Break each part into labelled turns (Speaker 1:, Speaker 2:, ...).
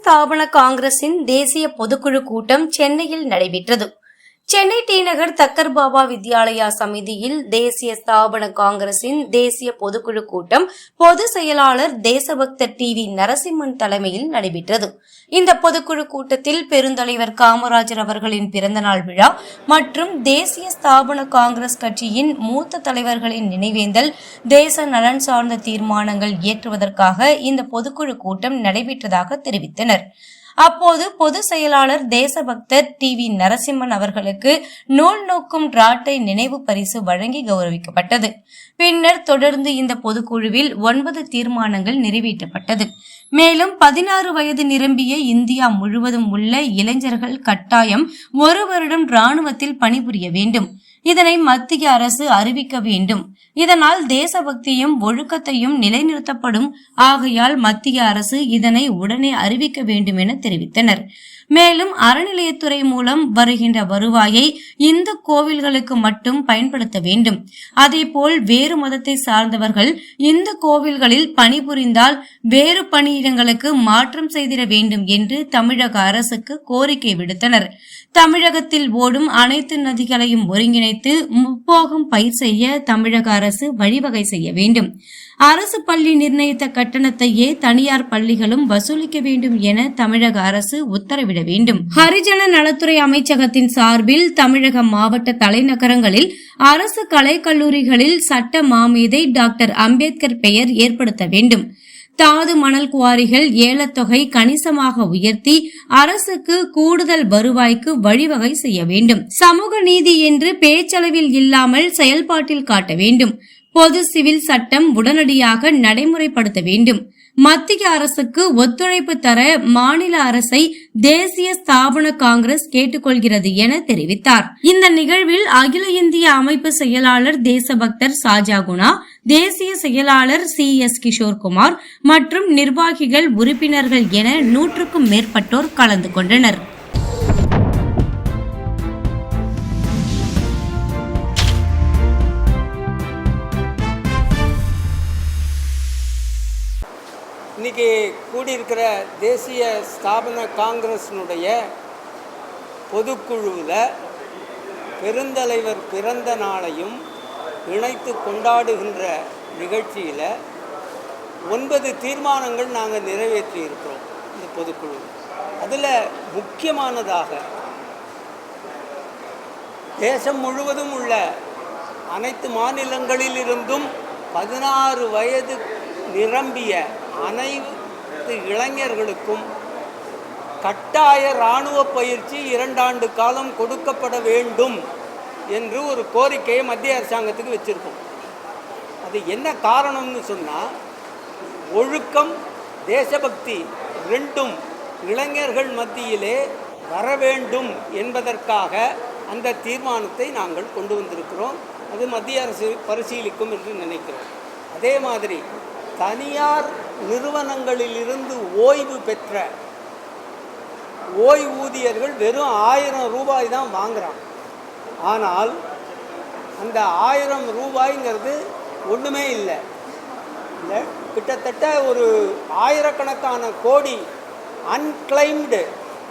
Speaker 1: ஸ்தாபன காங்கிரசின் தேசிய பொதுக்குழு கூட்டம் சென்னையில் நடைபெற்றது. சென்னை டி நகர் தக்கர் பாபா வித்யாலயா சமிதியில் தேசிய ஸ்தாபன காங்கிரசின் தேசிய பொதுக்குழு கூட்டம் பொதுச் செயலாளர் தேசபக்தர் டி.வி. நரசிம்மன் தலைமையில் நடைபெற்றது. இந்த பொதுக்குழு கூட்டத்தில் பெருந்தலைவர் காமராஜர் அவர்களின் பிறந்தநாள் விழா மற்றும் தேசிய ஸ்தாபன காங்கிரஸ் கட்சியின் மூத்த தலைவர்களின் நினைவேந்தல், தேச நலன் சார்ந்த தீர்மானங்கள் இயற்றுவதற்காக இந்த பொதுக்குழு கூட்டம் நடைபெற்றதாக தெரிவித்தனர். அப்போது பொதுச் செயலாளர் தேசபக்தர் டி.வி. நரசிம்மன் அவர்களுக்கு நூல் நோக்கும் டிராட்டை நினைவு பரிசு வழங்கி கௌரவிக்கப்பட்டது. பின்னர் தொடர்ந்து இந்த பொதுக்குழுவில் 9 தீர்மானங்கள் நிறைவேற்றப்பட்டது. மேலும் 16 வயது நிரம்பிய இந்தியா முழுவதும் உள்ள இளைஞர்கள் கட்டாயம் 1 வருடம் ராணுவத்தில் பணிபுரிய வேண்டும். இதனை மத்திய அரசு அறிவிக்க வேண்டும். இதனால் தேசபக்தியும் ஒழுக்கத்தையும் நிலைநிறுத்தப்படும். ஆகையால் மத்திய அரசு இதனை உடனே அறிவிக்க வேண்டும் என தெரிவித்தனர். மேலும் அறநிலையத்துறை மூலம் வருகின்ற வருவாயை இந்து கோவில்களுக்கு மட்டும் பயன்படுத்த வேண்டும். அதேபோல் வேறு மதத்தை சார்ந்தவர்கள் இந்து கோவில்களில் பணிபுரிந்தால் வேறு பணியிடங்களுக்கு மாற்றம் செய்திட வேண்டும் என்று தமிழக அரசுக்கு கோரிக்கை விடுத்தனர். தமிழகத்தில் ஓடும் அனைத்து நதிகளையும் ஒருங்கிணைத்து முப்போகம் பயிர் செய்ய தமிழக அரசு வழிவகை செய்ய வேண்டும். அரசு பள்ளி நிர்ணயித்த கட்டணத்தையே தனியார் பள்ளிகளும் வசூலிக்க வேண்டும் என தமிழக அரசு உத்தரவிட வேண்டும். ஹரிஜன நலத்துறை அமைச்சகத்தின் சார்பில் தமிழக மாவட்ட தலைநகரங்களில் அரசு கலைக்கல்லூரிகளில் சட்ட மாமேதை டாக்டர் அம்பேத்கர் பெயர் ஏற்படுத்த வேண்டும். தாது மணல் குவாரிகள் ஏலத்தொகை கணிசமாக உயர்த்தி அரசுக்கு கூடுதல் வருவாய்க்கு வழிவகை செய்ய வேண்டும். சமூக நீதி என்று பேச்சளவில் இல்லாமல் செயல்பாட்டில் காட்ட வேண்டும். பொது சிவில் சட்டம் உடனடியாக நடைமுறைப்படுத்த வேண்டும். மத்திய அரசுக்கு ஒத்துழைப்பு தர மாநில அரசை தேசிய ஸ்தாபன காங்கிரஸ் கேட்டுக்கொள்கிறது என தெரிவித்தார். இந்த நிகழ்வில் அகில இந்திய அமைப்பு செயலாளர் தேசபக்தர் சாஜாகுணா, தேசிய செயலாளர் C.S. கிஷோர்குமார் மற்றும் நிர்வாகிகள், உறுப்பினர்கள் என 100க்கும் மேற்பட்டோர் கலந்து கொண்டனர்.
Speaker 2: இன்றைக்கி கூடியிருக்கிற தேசிய ஸ்தாபன காங்கிரஸினுடைய பொதுக்குழுவில் பெருந்தலைவர் பிறந்த நாளையும் இணைத்து கொண்டாடுகின்ற நிகழ்ச்சியில் 9 தீர்மானங்கள் நாங்கள் நிறைவேற்றியிருக்கிறோம். இந்த பொதுக்குழு அதில் முக்கியமானதாக தேசம் முழுவதும் உள்ள அனைத்து மாநிலங்களிலிருந்தும் 16 வயது நிரம்பிய அனைத்து இளைஞர்களுக்கும் கட்டாய இராணுவ பயிற்சி 2 ஆண்டு காலம் கொடுக்கப்பட வேண்டும் என்று ஒரு கோரிக்கையை மத்திய அரசாங்கத்துக்கு வச்சுருக்கோம். அது என்ன காரணம்னு சொன்னால், ஒழுக்கம், தேசபக்தி 2ம் இளைஞர்கள் மத்தியிலே வர வேண்டும் என்பதற்காக அந்த தீர்மானத்தை நாங்கள் கொண்டு வந்திருக்கிறோம். அது மத்திய அரசு பரிசீலிக்கும் என்று நினைக்கிறோம். அதே மாதிரி தனியார் நிறுவனங்களிலிருந்து ஓய்வு பெற்ற ஓய்வூதியர்கள் வெறும் 1000 ரூபாய் தான் வாங்குகிறாங்க. ஆனால் அந்த 1000 ரூபாய்ங்கிறது ஒன்றுமே இல்லை. கிட்டத்தட்ட ஒரு ஆயிரக்கணக்கான கோடி அன்கிளைம்டு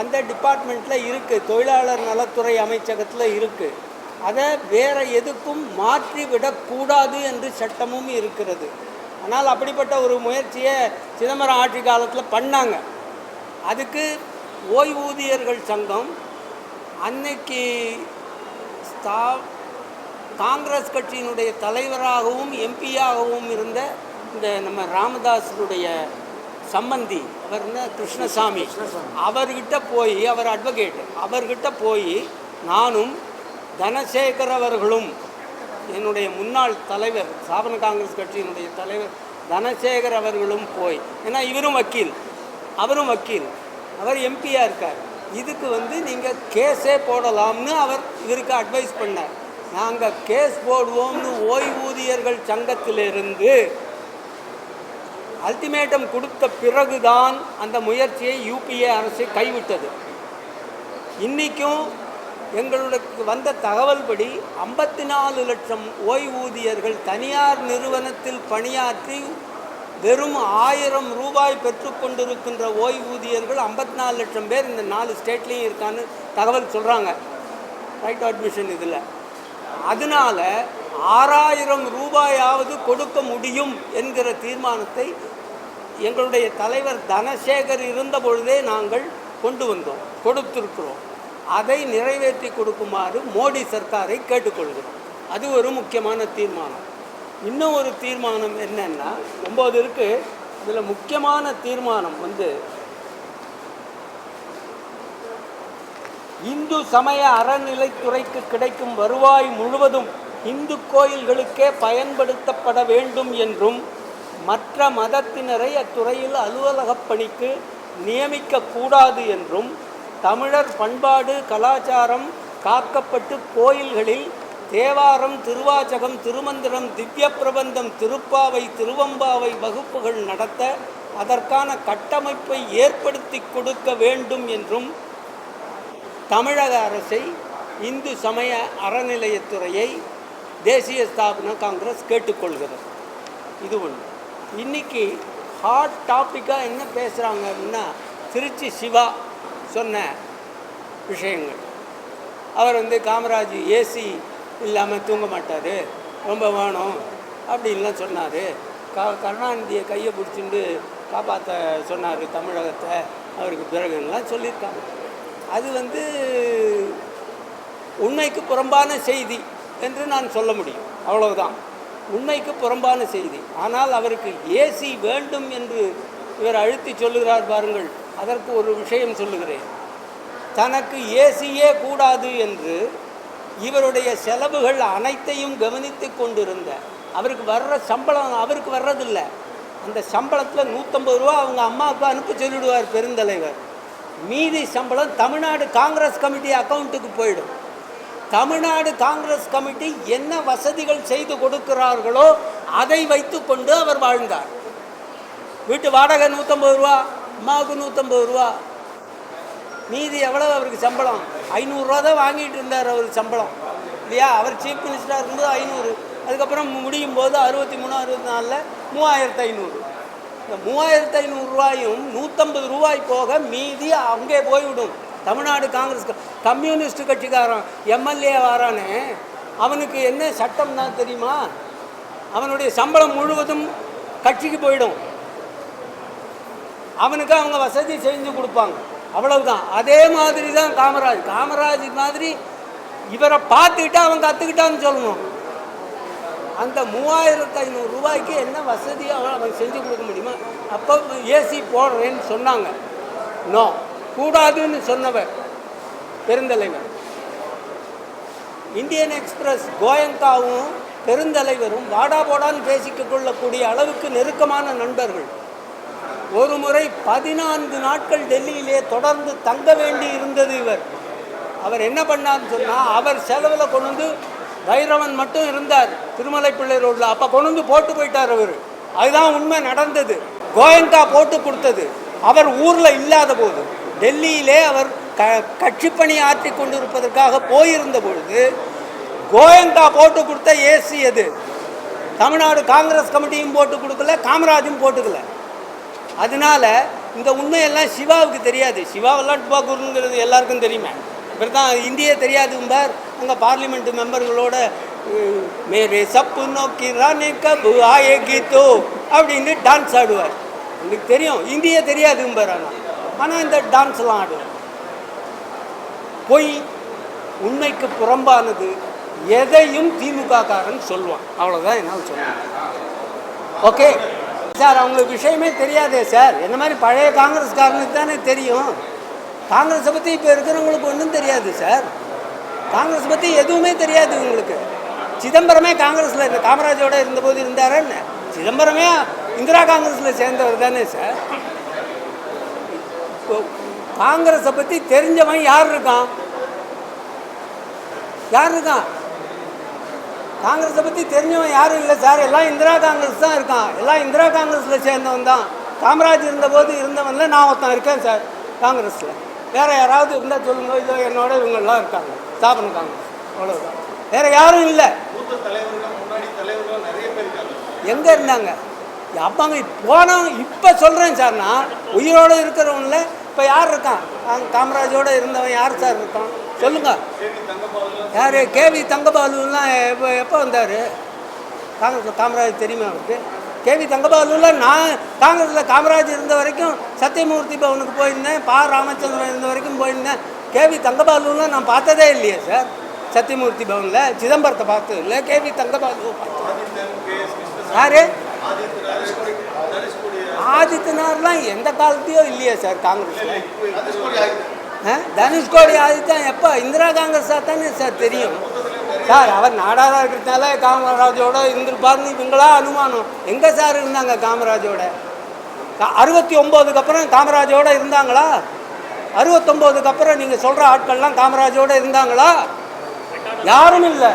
Speaker 2: அந்த டிபார்ட்மெண்ட்டில் இருக்குது, தொழிலாளர் நலத்துறை அமைச்சகத்தில் இருக்குது. அதை வேறு எதுக்கும் மாற்றிவிடக்கூடாது என்று சட்டமும் இருக்கிறது. ஆனால் அப்படிப்பட்ட ஒரு முயற்சியை சிதம்பரம் ஆட்சி காலத்தில் பண்ணாங்க. அதுக்கு ஓய்வூதியர்கள் சங்கம் அன்னைக்கு காங்கிரஸ் கட்சியினுடைய தலைவராகவும் எம்பியாகவும் இருந்த இந்த நம்ம ராமதாஸுடைய சம்பந்தி அவர் கிருஷ்ணசாமி, அவர்கிட்ட போய், அவர் அட்வொகேட், அவர்கிட்ட போய் நானும் தனசேகர் அவர்களும், என்னுடைய முன்னாள் தலைவர் ஸ்தாபன காங்கிரஸ் கட்சியினுடைய தலைவர் தனசேகர் அவர்களும் போய், ஏன்னா இவரும் வக்கீல், அவரும் வக்கீல், அவர் எம்பியாக இருக்கார், இதுக்கு நீங்கள் கேஸே போடலாம்னு அவர் இவருக்கு அட்வைஸ் பண்ணார். நாங்கள் கேஸ் போடுவோம்னு ஓய்வூதியர்கள் சங்கத்திலிருந்து அல்டிமேட்டம் கொடுத்த பிறகுதான் அந்த முயற்சியை UPA அரசு கைவிட்டது. இன்றைக்கும் எங்களுக்கு வந்த தகவல் படி 54 லட்சம் ஓய்வூதியர்கள் தனியார் நிறுவனத்தில் பணியாற்றி வெறும் 1000 ரூபாய் பெற்றுக்கொண்டிருக்கின்ற ஓய்வூதியர்கள் 54 லட்சம் பேர் இந்த 4 ஸ்டேட்லேயும் இருக்கான்னு தகவல் சொல்கிறாங்க. ரைட் அட்மிஷன் இதில். அதனால் 6000 ரூபாயாவது கொடுக்க முடியும் என்கிற தீர்மானத்தை எங்களுடைய தலைவர் தனசேகர் இருந்த பொழுதே நாங்கள் கொண்டு வந்தோம், கொடுத்திருக்கிறோம். அதை நிறைவேற்றி கொடுக்குமாறு மோடி சர்க்காரை கேட்டுக்கொள்கிறோம். அது ஒரு முக்கியமான தீர்மானம். இன்னும் ஒரு தீர்மானம் என்னன்னா 9 இருக்குது. இதில் முக்கியமான தீர்மானம் இந்து சமய அறநிலைத்துறைக்கு கிடைக்கும் வருவாய் முழுவதும் இந்து கோயில்களுக்கே பயன்படுத்தப்பட வேண்டும் என்றும் மற்ற மதத்தினரை அத்துறையில் அலுவலகப் பணிக்கு நியமிக்கக்கூடாது என்றும் தமிழர் பண்பாடு கலாச்சாரம் காக்கப்பட்டு கோயில்களில் தேவாரம், திருவாச்சகம், திருமந்திரம், திவ்ய பிரபந்தம், திருப்பாவை, திருவம்பாவை வகுப்புகள் நடத்த அதற்கான கட்டமைப்பை ஏற்படுத்தி கொடுக்க வேண்டும் என்றும் தமிழக அரசை இந்து சமய அறநிலையத்துறையை தேசிய ஸ்தாபன காங்கிரஸ் கேட்டுக்கொள்கிறது. இது ஒன்று. இன்றைக்கி ஹாட் டாப்பிக்காக என்ன பேசுகிறாங்க அப்படின்னா, திருச்சி சிவா சொன்ன விஷயங்கள். அவர் காமராஜ் ஏசி இல்லாமல் தூங்க மாட்டார், ரொம்ப வேணும் அப்படின்லாம் சொன்னார். கருணாநிதியை கையை பிடிச்சிட்டு காப்பாற்ற சொன்னார் தமிழகத்தை அவருக்கு பிறகுலாம் சொல்லியிருக்காங்க. அது உண்மைக்கு புறம்பான செய்தி என்று நான் சொல்ல முடியும், அவ்வளவுதான். உண்மைக்கு புறம்பான செய்தி. ஆனால் அவருக்கு ஏசி வேண்டும் என்று இவர் அழுத்தி சொல்லுகிறார் பாருங்கள். அதற்கு ஒரு விஷயம் சொல்லுகிறேன். தனக்கு ஏசியே கூடாது என்று இவருடைய செலவுகள் அனைத்தையும் கவனித்து கொண்டிருந்த அவருக்கு வர்ற சம்பளம் அவருக்கு வர்றதில்லை. அந்த சம்பளத்தில் 150 ரூபா அவங்க அம்மாவுக்கு அனுப்பி சொல்லிவிடுவார் பெருந்தலைவர். மீதி சம்பளம் தமிழ்நாடு காங்கிரஸ் கமிட்டி அக்கௌண்ட்டுக்கு போயிடும். தமிழ்நாடு காங்கிரஸ் கமிட்டி என்ன வசதிகள் செய்து கொடுக்கிறார்களோ அதை வைத்து கொண்டு அவர் வாழ்ந்தார். வீட்டு வாடகை 150 ரூபா, அம்மாவுக்கு 150 ரூபா. மீதி எவ்வளோ அவருக்கு சம்பளம்? 500 ரூபா தான் வாங்கிட்டு இருந்தார் அவர் சம்பளம், இல்லையா? அவர் சீஃப் மினிஸ்டராக இருக்கும்போது 500, அதுக்கப்புறம் முடியும் போது 63, 64 3500. இந்த 3500 ரூபாயும் 150 ரூபாய் போக மீதி அங்கே போய்விடும். தமிழ்நாடு காங்கிரஸ் கம்யூனிஸ்ட் கட்சிக்காரன் எம்எல்ஏ வாரானே, அவனுக்கு என்ன சட்டம்னா தெரியுமா? அவனுடைய சம்பளம் முழுவதும் கட்சிக்கு போயிடும். அவனுக்கு அவங்க வசதி செஞ்சு கொடுப்பாங்க, அவ்வளவுதான். அதே மாதிரி தான் காமராஜ் மாதிரி இவரை பார்த்துக்கிட்டா அவன் கற்றுக்கிட்டான்னு சொல்லணும். அந்த 3500 ரூபாய்க்கு என்ன வசதியோ அவன் செஞ்சு கொடுக்க முடியுமா? அப்போ ஏசி போடுறேன்னு சொன்னாங்க. நோ, கூடாதுன்னு சொன்னவர் பெருந்தலைவர். இந்தியன் எக்ஸ்பிரஸ் கோயங்காவும் பெருந்தலைவரும் வாடா போடான்னு பேசிக்க கொள்ளக்கூடிய அளவுக்கு நெருக்கமான நண்பர்கள். ஒரு முறை 14 நாட்கள் டெல்லியிலே தொடர்ந்து தங்க வேண்டி இருந்தது. அவர் என்ன பண்ணார்னு சொன்னால், அவர் செலவில் கொண்டு வந்து வைரவன் மட்டும் இருந்தார் திருமலை பிள்ளை ரோட்டில். அப்போ கொண்டு வந்து போட்டு போயிட்டார் அவர். அதுதான் உண்மை நடந்தது. கோயங்கா போட்டு கொடுத்தது. அவர் ஊரில் இல்லாத போது டெல்லியிலே அவர் கட்சி பணி ஆற்றி கொண்டிருப்பதற்காக போயிருந்த பொழுது கோயங்கா போட்டு கொடுத்த ஏசி அது. தமிழ்நாடு காங்கிரஸ் கமிட்டியும் போட்டு கொடுக்கல, காமராஜும் போட்டுக்கல. அதனால இந்த உண்மையெல்லாம் சிவாவுக்கு தெரியாது. சிவாவெல்லாம் டுபாக்கூருங்கிறது எல்லாருக்கும் தெரியுமே. இவர் தான் இந்தியே தெரியாதும்பார். அங்கே பார்லிமெண்ட் மெம்பர்களோட மேரே சப்பு நோக்கி ரானே கபு ஆயே கீத்தோ அப்படின்னு டான்ஸ் ஆடுவார். உங்களுக்கு தெரியும், இந்தியே தெரியாதும்பார். ஆனால் இந்த டான்ஸ்லாம் ஆடுவார். பொய், உண்மைக்கு புறம்பானது எதையும் திமுக காரன் சொல்லுவான். அவ்வளோதான் என்னால் சொல்லுவேன். ஓகே சார், அவங்களுக்கு விஷயமே தெரியாதே சார். என்ன மாதிரி பழைய காங்கிரஸ்காரனுக்கு தானே தெரியும். காங்கிரஸை பற்றி இப்போ இருக்கிறவங்களுக்கு ஒன்றும் தெரியாது சார். காங்கிரஸ் பற்றி எதுவுமே தெரியாது உங்களுக்கு. சிதம்பரமே காங்கிரஸில் இருந்த காமராஜோட இருந்தபோது இருந்தாரன்னு. சிதம்பரமே இந்திரா காங்கிரஸில் சேர்ந்தவர் தானே சார். காங்கிரஸை பற்றி தெரிஞ்சவன் யார் இருக்கான்? காங்கிரஸை பற்றி தெரிஞ்சவன் யாரும் இல்லை சார். எல்லாம் இந்திரா காங்கிரஸ் தான் இருக்கான். எல்லாம் இந்திரா காங்கிரஸில் சேர்ந்தவன் தான். காமராஜ் இருந்தபோது இருந்தவன்ல நான் ஒருத்தன் இருக்கேன் சார் காங்கிரஸில். வேறு யாராவது இருந்தால் சொல்லுங்க. இதோ என்னோட இவங்கெல்லாம் இருக்காங்க ஸ்தாபன காங்கிரஸ், அவ்வளோதான். வேறு யாரும் இல்லை. எங்கே இருந்தாங்க? அப்பாங்க போனவங்க இப்போ சொல்கிறேன் சார், நான் உயிரோடு இருக்கிறவங்கள இப்போ யார் இருக்கான்? காமராஜோடு இருந்தவன் யார் சார் இருக்கான் சொல்லுங்கள்? யார்? கேவி தங்கபாலுலாம் எப்போ வந்தார் காமராஜ் தெரியுமா அவருக்கு? கேவி தங்கபாலுலாம் நான் காங்கிரஸில் காமராஜ் இருந்த வரைக்கும் சத்தியமூர்த்தி பவனுக்கு போயிருந்தேன், ராமச்சந்திரன் இருந்த வரைக்கும் போயிருந்தேன். கேவி தங்கபாலுலாம் நான் பார்த்ததே இல்லையே சார். சத்தியமூர்த்தி பவனில் சிதம்பரத்தை பார்த்தது இல்லை, கேவி தங்கபாலு யார்? ஆதித்யநாத்லாம் எந்த காலத்தையோ இல்லையே சார் காங்கிரஸில். தனுஷ்கோடி ஆதித்யன் எப்போ? இந்திரா காங்கிரஸாக தானே சார் தெரியும் சார். அவர் நாடாராக இருக்கிறதுனால காமராஜோட இருந்திருப்பாருன்னு இவங்களா அனுமானம். எங்கே சார் இருந்தாங்க காமராஜோட? 69க்கு அப்புறம் காமராஜோட இருந்தாங்களா? 69க்கு அப்புறம் நீங்கள் சொல்கிற ஆட்கள்லாம் காமராஜோட இருந்தாங்களா? யாரும் இல்லை.